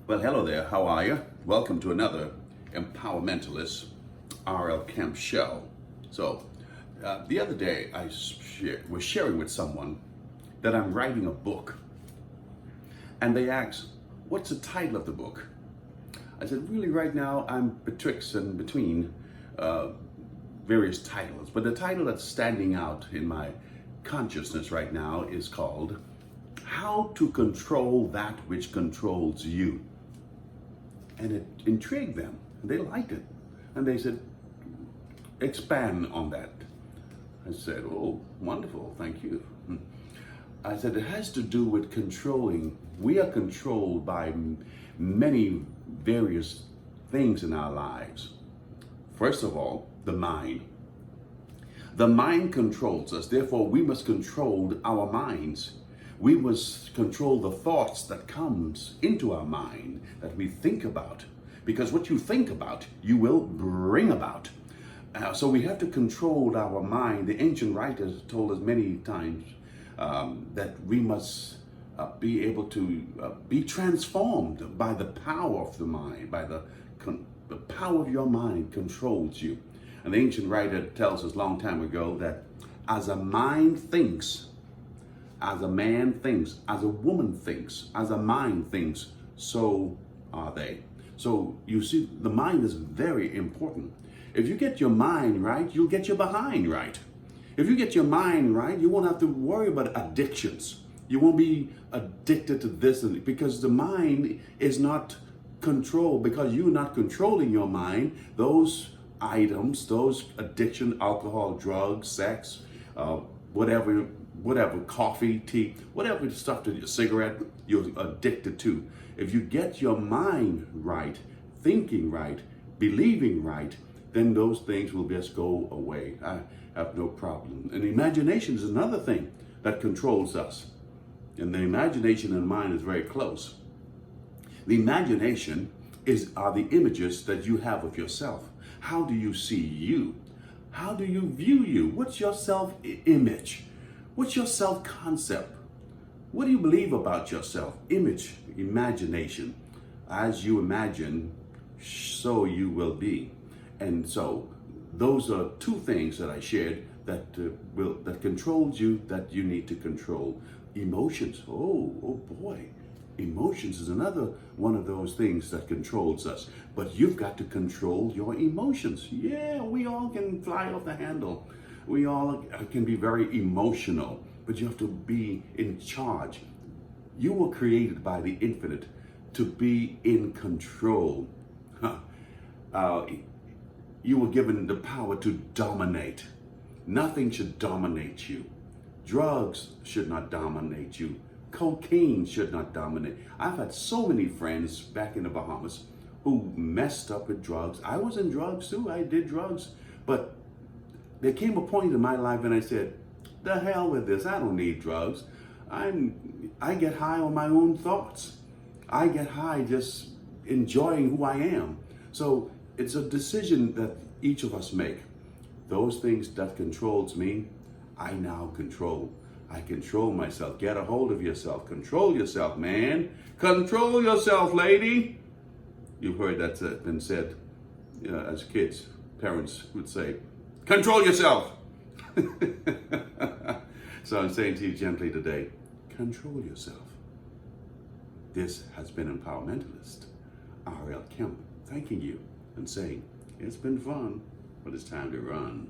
Well, hello there. How are you? Welcome to another Empowermentalist RLKemp show. The other day I was sharing with someone that I'm writing a book, and they asked, "What's the title of the book?" I said, "Really, right now I'm betwixt and between various titles, but the title that's standing out in my consciousness right now is called How to Control That Which Controls You." And it intrigued them. They liked it. And they said, "Expand on that." I said, "Oh, wonderful, thank you." I said, it has to do with controlling. We are controlled by many various things in our lives. First of all, the mind. The mind controls us, therefore we must control our minds. We must control the thoughts that comes into our mind that we think about, because what you think about, you will bring about. So we have to control our mind. The ancient writers told us many times that we must be able to be transformed by the power of the mind, by the power of your mind controls you. And the ancient writer tells us a long time ago that as a mind thinks, as a man thinks, as a woman thinks, as a mind thinks, so are they. So you see, the mind is very important. If you get your mind right, you'll get your behind right. If you get your mind right, you won't have to worry about addictions. You won't be addicted to this, because the mind is not controlled. Because you're not controlling your mind, those items, those addiction, alcohol, drugs, sex, whatever, coffee, tea, whatever stuff, to your cigarette, you're addicted to. If you get your mind right, thinking right, believing right, then those things will just go away. I have no problem. And imagination is another thing that controls us. And the imagination and mind is very close. The imagination are the images that you have of yourself. How do you see you? How do you view you? What's your self-image? What's your self-concept? What do you believe about yourself? Image, imagination. As you imagine, so you will be. And so those are two things that I shared that controls you, that you need to control. Emotions. Oh boy. Emotions is another one of those things that controls us. But you've got to control your emotions. Yeah, we all can fly off the handle. We all can be very emotional, but you have to be in charge. You were created by the infinite to be in control. You were given the power to dominate. Nothing should dominate you. Drugs should not dominate you. Cocaine should not dominate. I've had so many friends back in the Bahamas who messed up with drugs. I was in drugs too. I did drugs. But there came a point in my life when I said, the hell with this. I don't need drugs. I get high on my own thoughts. I get high just enjoying who I am. So it's a decision that each of us make. Those things that controls me, I now control. I control myself. Get a hold of yourself. Control yourself, man. Control yourself, lady. You've heard that's been said as kids. Parents would say, control yourself. So I'm saying to you gently today, control yourself. This has been Empowermentalist RLKemp, thanking you and saying, it's been fun, but it's time to run.